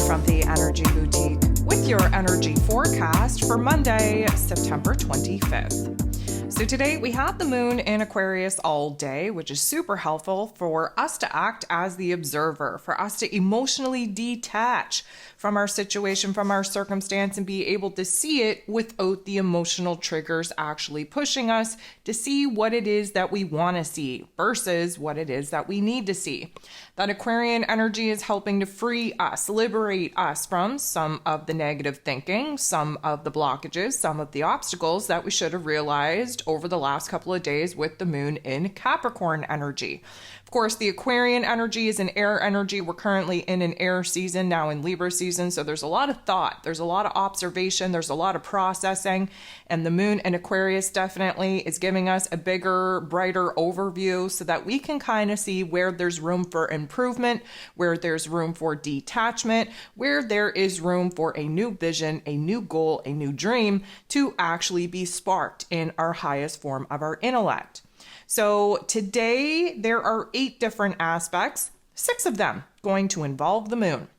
from the Energy Boutique with your energy forecast for Monday, September 25th. So today we have the moon in Aquarius all day, which is super helpful for us to act as the observer, for us to emotionally detach from our situation, from our circumstance, and be able to see it without the emotional triggers actually pushing us to see what it is that we want to see versus what it is that we need to see. That Aquarian energy is helping to free us, liberate us from some of the negative thinking, some of the blockages, some of the obstacles that we should have realized over the last couple of days with the moon in Capricorn energy. Of course, the Aquarian energy is an air energy. We're currently in an air season, now in Libra season. So there's a lot of thought, there's a lot of observation, there's a lot of processing. And the moon in Aquarius definitely is giving us a bigger, brighter overview so that we can kind of see where there's room for improvement, where there's room for detachment, where there is room for a new vision, a new goal, a new dream to actually be sparked in our highest form of our intellect. So today there are 8 different aspects, 6 of them going to involve the moon.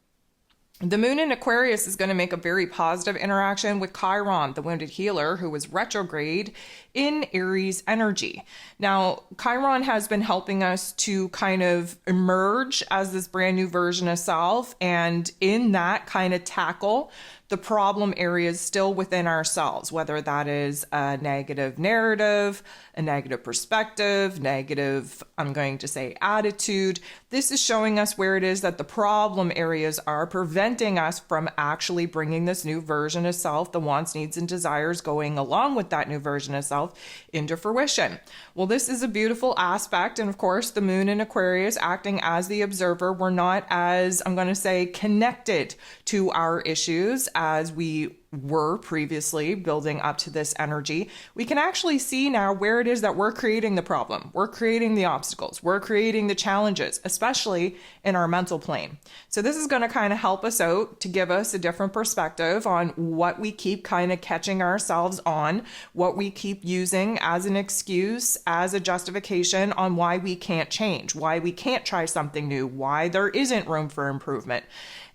The moon in Aquarius is going to make a very positive interaction with Chiron, the wounded healer, who was retrograde in Aries energy. Now, Chiron has been helping us to kind of emerge as this brand new version of self, and in that kind of tackle the problem areas still within ourselves, whether that is a negative narrative, a negative perspective, negative, I'm going to say, attitude. This is showing us where it is that the problem areas are preventing us from actually bringing this new version of self, the wants, needs, and desires going along with that new version of self into fruition. Well, this is a beautiful aspect. And of course, the moon in Aquarius acting as the observer, we're not as, I'm going to say, connected to our issues as we were previously building up to this energy. We can actually see now where it is that we're creating the problem. We're creating the obstacles. We're creating the challenges, especially in our mental plane. So this is going to kind of help us out to give us a different perspective on what we keep kind of catching ourselves on, what we keep using as an excuse, as a justification on why we can't change, why we can't try something new, why there isn't room for improvement.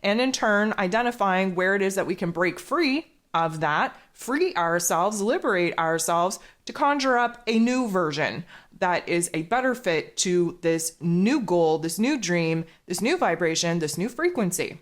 And in turn, identifying where it is that we can break free of that, free ourselves, liberate ourselves to conjure up a new version that is a better fit to this new goal, this new dream, this new vibration, this new frequency.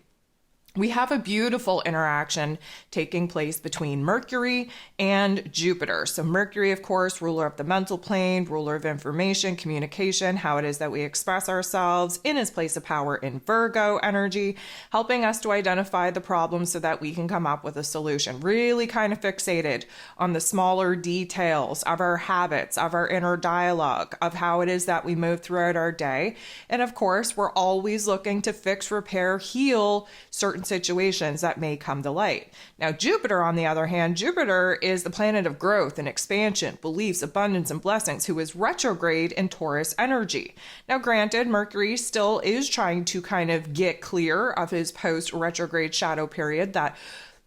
We have a beautiful interaction taking place between Mercury and Jupiter. So Mercury, of course, ruler of the mental plane, ruler of information, communication, how it is that we express ourselves in his place of power in Virgo energy, helping us to identify the problems so that we can come up with a solution. Really kind of fixated on the smaller details of our habits, of our inner dialogue, of how it is that we move throughout our day. And of course, we're always looking to fix, repair, heal certain situations that may come to light. Now, Jupiter, on the other hand, Jupiter is the planet of growth and expansion, beliefs, abundance, and blessings, who is retrograde in Taurus energy. Now, granted, Mercury still is trying to kind of get clear of his post-retrograde shadow period that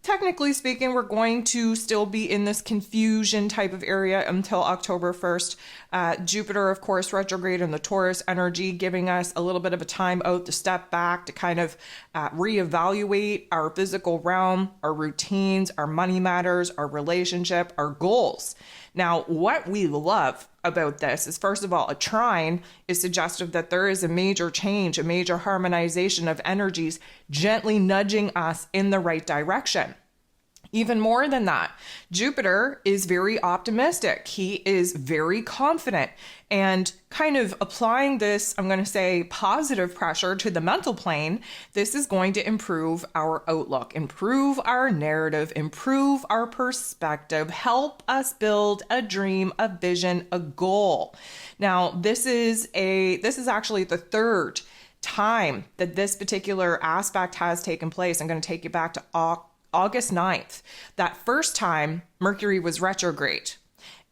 technically speaking, we're going to still be in this confusion type of area until October 1st. Jupiter, of course, retrograde in the Taurus energy, giving us a little bit of a time out to step back, to kind of reevaluate our physical realm, our routines, our money matters, our relationship, our goals. Now, what we love about this is, first of all, a trine is suggestive that there is a major change, a major harmonization of energies gently nudging us in the right direction. Even more than that, Jupiter is very optimistic. He is very confident, and kind of applying this, I'm going to say, positive pressure to the mental plane. This is going to improve our outlook, improve our narrative, improve our perspective, help us build a dream, a vision, a goal. Now, this is actually the third time that this particular aspect has taken place. I'm going to take you back to August 9th. That first time, Mercury was retrograde,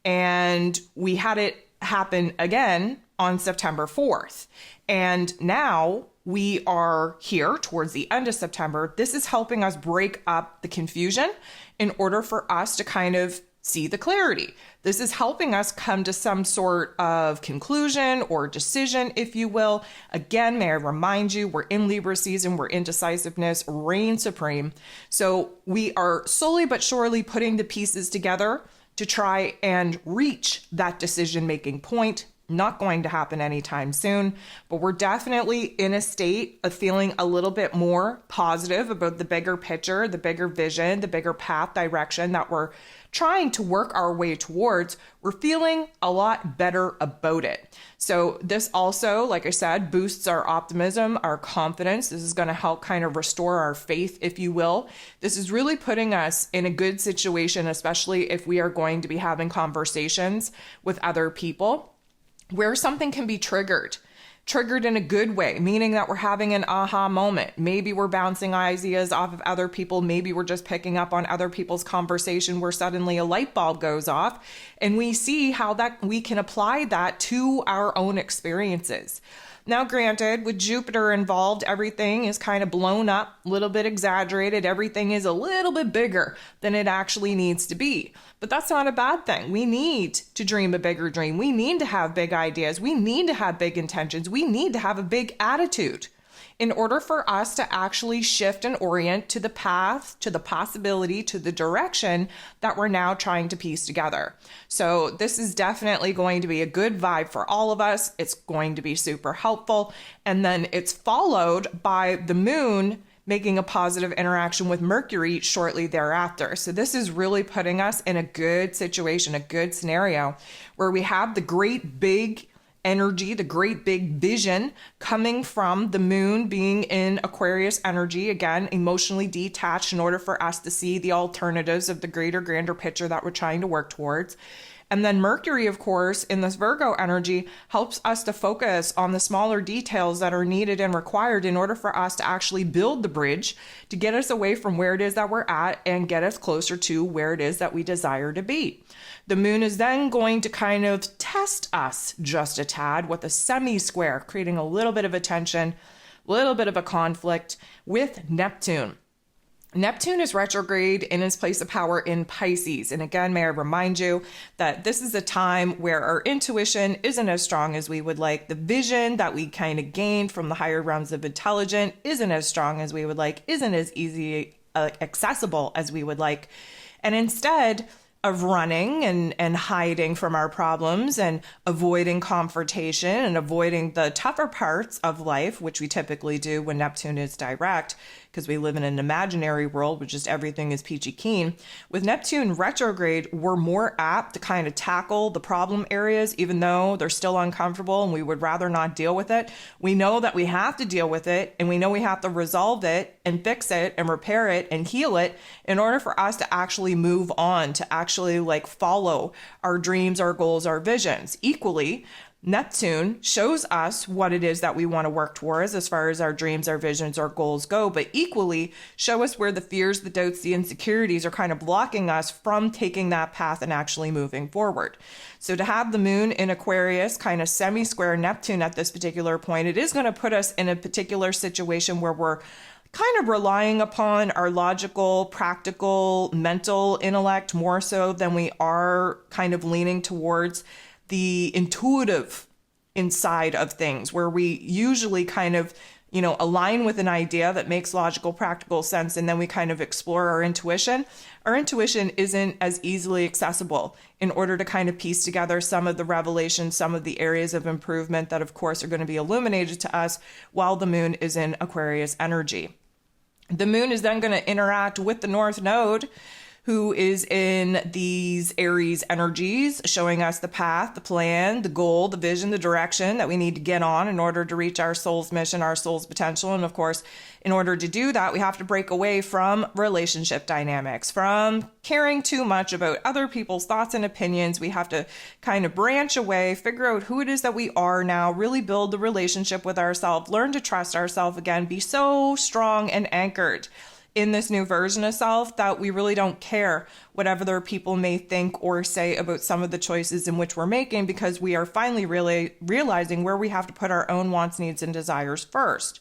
and we had it happen again on September 4th. And now we are here towards the end of September. This is helping us break up the confusion in order for us to kind of see the clarity. This is helping us come to some sort of conclusion or decision, if you will. Again, may I remind you, we're in Libra season, we're indecisiveness, reign supreme. So we are slowly but surely putting the pieces together to try and reach that decision-making point. Not going to happen anytime soon, but we're definitely in a state of feeling a little bit more positive about the bigger picture, the bigger vision, the bigger path direction that we're trying to work our way towards. We're feeling a lot better about it. So this also, like I said, boosts our optimism, our confidence. This is going to help kind of restore our faith, if you will. This is really putting us in a good situation, especially if we are going to be having conversations with other people where something can be triggered in a good way, meaning that we're having an aha moment. Maybe we're bouncing ideas off of other people. Maybe we're just picking up on other people's conversation where suddenly a light bulb goes off and we see how that we can apply that to our own experiences. Now, granted, with Jupiter involved, everything is kind of blown up, a little bit exaggerated. Everything is a little bit bigger than it actually needs to be. But that's not a bad thing. We need to dream a bigger dream. We need to have big ideas. We need to have big intentions. We need to have a big attitude in order for us to actually shift and orient to the path, to the possibility, to the direction that we're now trying to piece together. So this is definitely going to be a good vibe for all of us. It's going to be super helpful. And then it's followed by the moon making a positive interaction with Mercury shortly thereafter. So this is really putting us in a good situation, a good scenario where we have the great big energy, the great big vision coming from the moon being in Aquarius energy, again, emotionally detached in order for us to see the alternatives of the greater, grander picture that we're trying to work towards. And then Mercury, of course, in this Virgo energy helps us to focus on the smaller details that are needed and required in order for us to actually build the bridge to get us away from where it is that we're at and get us closer to where it is that we desire to be. The moon is then going to kind of test us just a tad with a semi-square, creating a little bit of a tension, a little bit of a conflict with Neptune. Neptune is retrograde in its place of power in Pisces. And again, may I remind you that this is a time where our intuition isn't as strong as we would like. The vision that we kind of gained from the higher realms of intelligence isn't as strong as we would like, isn't as easy accessible as we would like. And instead of running and hiding from our problems and avoiding confrontation and avoiding the tougher parts of life, which we typically do when Neptune is direct, because we live in an imaginary world, which is everything is peachy keen. With Neptune retrograde, we're more apt to kind of tackle the problem areas, even though they're still uncomfortable and we would rather not deal with it. We know that we have to deal with it, and we know we have to resolve it and fix it and repair it and heal it in order for us to actually move on, to actually follow our dreams, our goals, our visions. Equally, Neptune shows us what it is that we want to work towards as far as our dreams, our visions, our goals go, but equally show us where the fears, the doubts, the insecurities are kind of blocking us from taking that path and actually moving forward. So to have the moon in Aquarius kind of semi-square Neptune at this particular point, it is going to put us in a particular situation where we're kind of relying upon our logical, practical, mental intellect more so than we are kind of leaning towards the intuitive inside of things, where we usually kind of, align with an idea that makes logical, practical sense, and then we kind of explore our intuition. Our intuition isn't as easily accessible in order to kind of piece together some of the revelations, some of the areas of improvement that, of course, are going to be illuminated to us while the moon is in Aquarius energy. The moon is then going to interact with the North Node, who is in these Aries energies, showing us the path, the plan, the goal, the vision, the direction that we need to get on in order to reach our soul's mission, our soul's potential. And of course, in order to do that, we have to break away from relationship dynamics, from caring too much about other people's thoughts and opinions. We have to kind of branch away, figure out who it is that we are now, really build the relationship with ourselves, learn to trust ourselves again, be so strong and anchored in this new version of self that we really don't care what other people may think or say about some of the choices in which we're making, because we are finally really realizing where we have to put our own wants, needs, and desires first.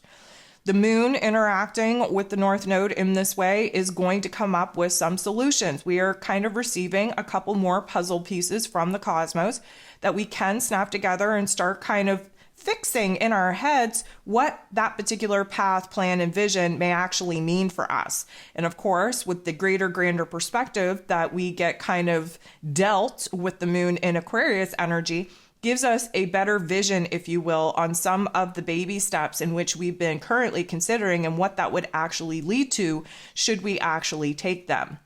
The moon interacting with the North Node in this way is going to come up with some solutions. We are kind of receiving a couple more puzzle pieces from the cosmos that we can snap together and start kind of fixing in our heads what that particular path, plan, and vision may actually mean for us. And of course, with the greater, grander perspective that we get kind of dealt with the moon in Aquarius energy, gives us a better vision, if you will, on some of the baby steps in which we've been currently considering and what that would actually lead to should we actually take them.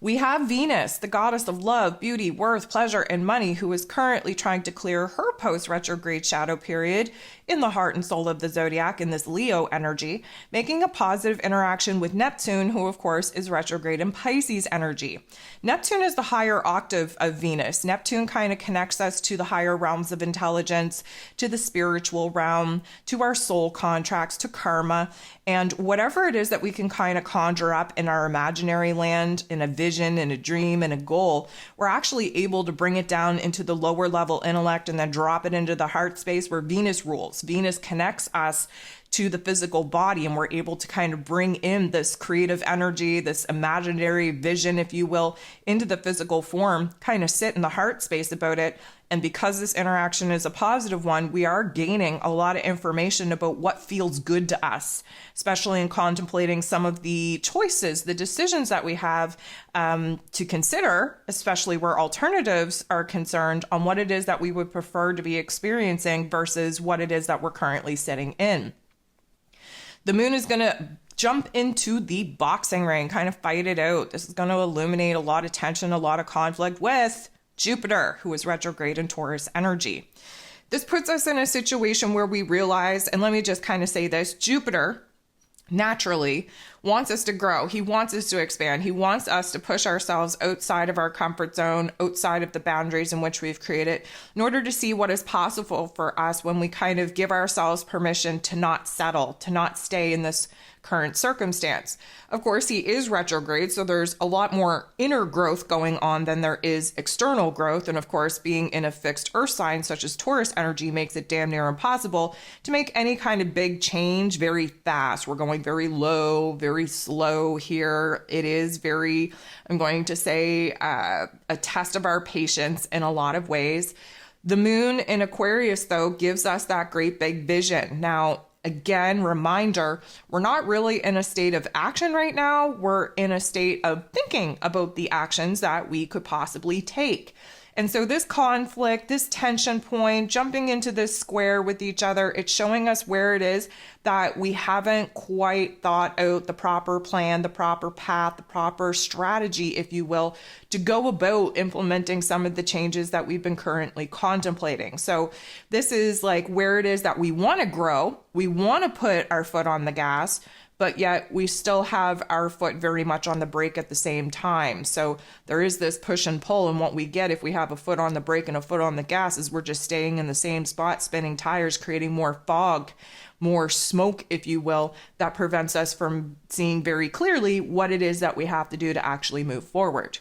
We have Venus, the goddess of love, beauty, worth, pleasure, and money, who is currently trying to clear her post-retrograde shadow period in the heart and soul of the zodiac in this Leo energy, making a positive interaction with Neptune, who of course is retrograde in Pisces energy. Neptune is the higher octave of Venus. Neptune kind of connects us to the higher realms of intelligence, to the spiritual realm, to our soul contracts, to karma, and whatever it is that we can kind of conjure up in our imaginary land, in a vision, in a dream, in a goal, we're actually able to bring it down into the lower level intellect and then drop it into the heart space where Venus rules. Venus connects us to the physical body, and we're able to kind of bring in this creative energy, this imaginary vision, if you will, into the physical form, kind of sit in the heart space about it. And because this interaction is a positive one, we are gaining a lot of information about what feels good to us, especially in contemplating some of the choices, the decisions that we have to consider, especially where alternatives are concerned, on what it is that we would prefer to be experiencing versus what it is that we're currently sitting in. The moon is going to jump into the boxing ring, kind of fight it out. This is going to illuminate a lot of tension, a lot of conflict with Jupiter, who is retrograde in Taurus energy. This puts us in a situation where we realize, and let me just kind of say this, Jupiter naturally wants us to grow. He wants us to expand. He wants us to push ourselves outside of our comfort zone, outside of the boundaries in which we've created, in order to see what is possible for us when we kind of give ourselves permission to not settle, to not stay in this current circumstance. Of course, he is retrograde, so there's a lot more inner growth going on than there is external growth. And of course, being in a fixed earth sign such as Taurus energy makes it damn near impossible to make any kind of big change very fast. We're going very low, very slow here. It is very, I'm going to say, a test of our patience in a lot of ways. The moon in Aquarius, though, gives us that great big vision. Now, again, reminder, we're not really in a state of action right now. We're in a state of thinking about the actions that we could possibly take. And so this conflict, this tension point, jumping into this square with each other, it's showing us where it is that we haven't quite thought out the proper plan, the proper path, the proper strategy, if you will, to go about implementing some of the changes that we've been currently contemplating. So this is like where it is that we want to grow. We want to put our foot on the gas, but yet we still have our foot very much on the brake at the same time. So there is this push and pull, and what we get if we have a foot on the brake and a foot on the gas is we're just staying in the same spot, spinning tires, creating more fog, more smoke, if you will, that prevents us from seeing very clearly what it is that we have to do to actually move forward.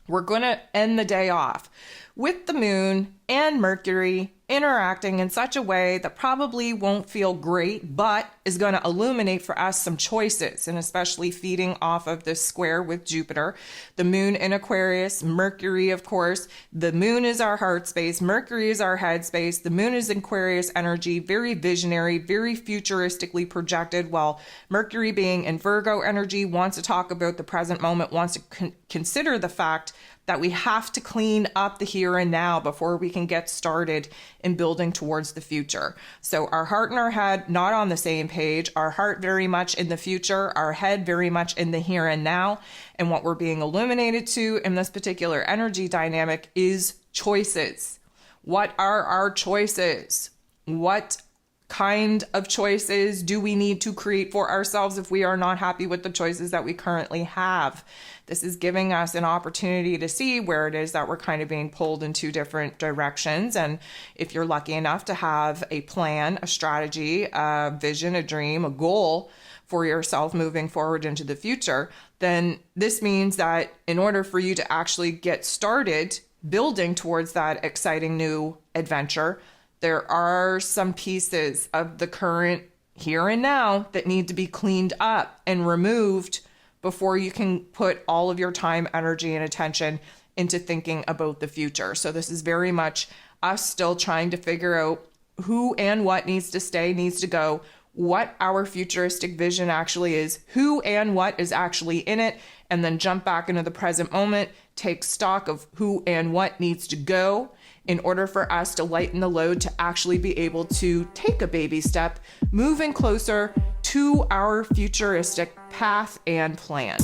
We're going to end the day off with the moon and Mercury interacting in such a way that probably won't feel great, but is going to illuminate for us some choices, and especially feeding off of this square with Jupiter. The moon in Aquarius, Mercury, of course. The moon is our heart space. Mercury is our head space. The moon is Aquarius energy, very visionary, very futuristically projected, while Mercury, being in Virgo energy, wants to talk about the present moment, wants to consider the fact that we have to clean up the here and now before we can get started in building towards the future. So our heart and our head not on the same page, our heart very much in the future, our head very much in the here and now. And what we're being illuminated to in this particular energy dynamic is choices. What are our choices? What kind of choices do we need to create for ourselves if we are not happy with the choices that we currently have? This is giving us an opportunity to see where it is that we're kind of being pulled in two different directions. And if you're lucky enough to have a plan, a strategy, a vision, a dream, a goal for yourself moving forward into the future, then this means that in order for you to actually get started building towards that exciting new adventure, there are some pieces of the current here and now that need to be cleaned up and removed before you can put all of your time, energy, and attention into thinking about the future. So this is very much us still trying to figure out who and what needs to stay, needs to go, what our futuristic vision actually is, who and what is actually in it, and then jump back into the present moment, take stock of who and what needs to go in order for us to lighten the load to actually be able to take a baby step, moving closer to our futuristic path and plan.